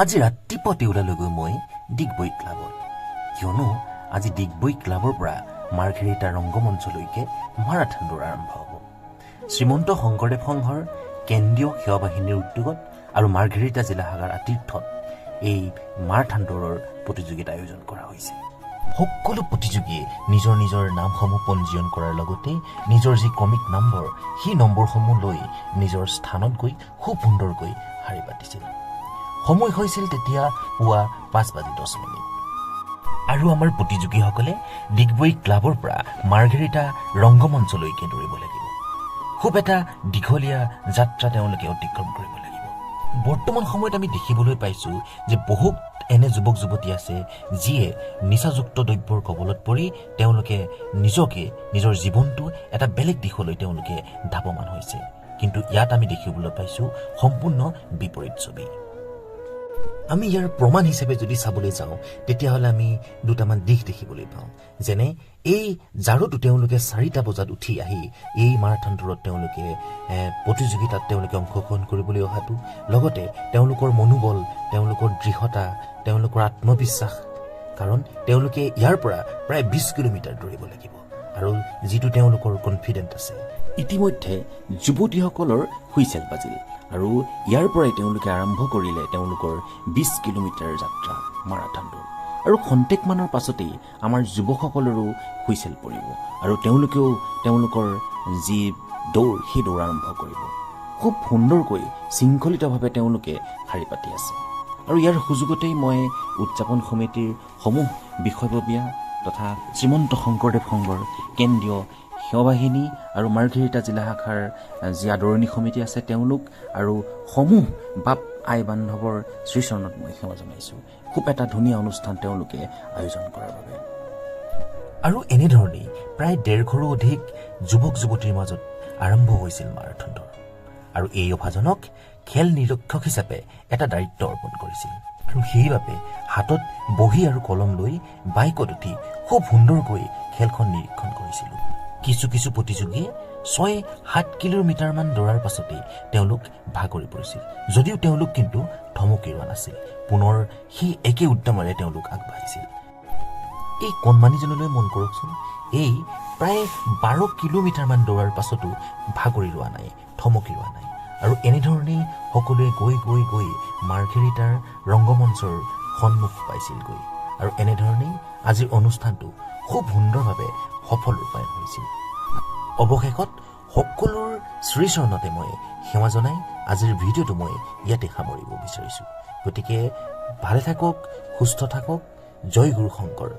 আজি ৰাতিপুৱাতে ওলালোগৈ মই ডিগবৈ ক্লাবত, কিয়নো আজি ডিগবৈ ক্লাবৰ পৰা মাৰ্ঘেৰিটা ৰংগমঞ্চলৈকে মাৰাথন দৌৰ আৰম্ভ হ'ব। শ্ৰীমন্ত শংকৰদেৱ সংঘৰ কেন্দ্ৰীয় সেৱা বাহিনীৰ উদ্যোগত আৰু মাৰ্ঘেৰিটা জিলা শাখাৰ আতিথ্যত এই মাৰাথন দৌৰৰ প্ৰতিযোগিতা আয়োজন কৰা হৈছে। সকলো প্ৰতিযোগীয়ে নিজৰ নিজৰ নামসমূহ পঞ্জীয়ন কৰাৰ লগতে নিজৰ যি ক্ৰমিক নম্বৰ সেই নম্বৰসমূহ লৈ নিজৰ স্থানত গৈ খুব সুন্দৰকৈ শাৰী পাতিছিল। সময় হৈছিল তেতিয়া পুৱা 5:10 আৰু আমাৰ প্ৰতিযোগীসকলে ডিগবৈ ক্লাবৰ পৰা মাৰ্ঘেৰিটা ৰংগমঞ্চলৈকে দৌৰিব লাগিব। খুব এটা দীঘলীয়া যাত্ৰা তেওঁলোকে অতিক্ৰম কৰিব লাগিব। বৰ্তমান সময়ত আমি দেখিবলৈ পাইছোঁ যে বহুত এনে যুৱক যুৱতী আছে যিয়ে নিচাযুক্ত দ্ৰব্যৰ কবলত পৰি তেওঁলোকে নিজকে নিজৰ জীৱনটো এটা বেলেগ দিশলৈ তেওঁলোকে ধাৱমান হৈছে। কিন্তু ইয়াত আমি দেখিবলৈ পাইছোঁ সম্পূৰ্ণ বিপৰীত ছবি। আমি ইয়াৰ প্ৰমাণ হিচাপে যদি চাবলৈ যাওঁ তেতিয়াহ'লে আমি দুটামান দিশ দেখিবলৈ পাওঁ। যেনে এই জাৰতো তেওঁলোকে 4টা বজাত উঠি আহি এই মাৰাথন দৌৰত তেওঁলোকে প্ৰতিযোগিতাত তেওঁলোকে অংশগ্ৰহণ কৰিবলৈ অহাটো, লগতে তেওঁলোকৰ মনোবল, তেওঁলোকৰ দৃঢ়তা, তেওঁলোকৰ আত্মবিশ্বাস, কাৰণ তেওঁলোকে ইয়াৰ পৰা প্ৰায় 20 কিলোমিটাৰ দৌৰিব লাগিব আৰু যিটো তেওঁলোকৰ কনফিডেন্ট আছে। ইতিমধ্যে যুৱতীসকলৰ হুইচেল বাজিল আৰু ইয়াৰ পৰাই তেওঁলোকে আৰম্ভ কৰিলে তেওঁলোকৰ 20 কিলোমিটাৰ যাত্ৰা মাৰাথন দৌৰ। আৰু খন্তেকমানৰ পাছতেই আমাৰ যুৱকসকলৰো হুইচেল পৰিব আৰু তেওঁলোকেও তেওঁলোকৰ যি দৌৰ সেই দৌৰ আৰম্ভ কৰিব। খুব সুন্দৰকৈ শৃংখলিতভাৱে তেওঁলোকে শাৰী পাতি আছে আৰু ইয়াৰ সুযোগতেই মই উদযাপন সমিতিৰ সমূহ বিষয়ববীয়া তথা শ্ৰীমন্ত শংকৰদেৱ সংঘৰ কেন্দ্ৰীয় সেৱা বাহিনী আৰু মাৰ্ঘেৰিটা জিলা শাখাৰ যি আদৰণি সমিতি আছে তেওঁলোক আৰু সমূহ বাপ আই বান্ধৱৰ শ্ৰীচৰণত মই সেৱা জনাইছোঁ খুব এটা ধুনীয়া অনুষ্ঠান তেওঁলোকে আয়োজন কৰাৰ বাবে। আৰু এনেধৰণেই প্ৰায় 150ৰো অধিক যুৱক যুৱতীৰ মাজত আৰম্ভ হৈছিল মাৰাথন দৌৰ আৰু এই অভাজনক খেল নিৰীক্ষক হিচাপে এটা দায়িত্ব অৰ্পণ কৰিছিল। আৰু সেইবাবে হাতত বহী আৰু কলম লৈ বাইকত উঠি খুব সুন্দৰকৈ খেলখন নিৰীক্ষণ কৰিছিলোঁ। কিছু কিছু প্ৰতিযোগীয়ে 6-7 কিলোমিটাৰমান দৌৰাৰ পাছতে তেওঁলোক ভাগৰি পৰিছিল, যদিও তেওঁলোক কিন্তু থমকি ৰোৱা নাছিল। পুনৰ সেই একে উদ্যমেৰে তেওঁলোক আগবাঢ়িছিল। এই কণমানিজনলৈ মন কৰকচোন, এই প্ৰায় 12 কিলোমিটাৰমান দৌৰাৰ পাছতো ভাগৰি ৰোৱা নাই, থমকি ৰোৱা নাই। আৰু এনেধৰণেই সকলোৱে গৈ গৈ গৈ মাৰ্ঘেৰিটাৰ ৰংগমঞ্চৰ সন্মুখ পাইছিলগৈ আৰু এনেধৰণেই আজিৰ অনুষ্ঠানটো খুব সুন্দৰভাৱে সফল ৰূপায়ণ হৈছিল। অৱশেষত সকলোৰ শ্ৰীচৰণতে মই সেৱা জনাই আজিৰ ভিডিঅ'টো মই ইয়াতে সামৰিব বিচাৰিছোঁ। গতিকে ভালে থাকক, সুস্থ থাকক। জয় গুৰু শংকৰ।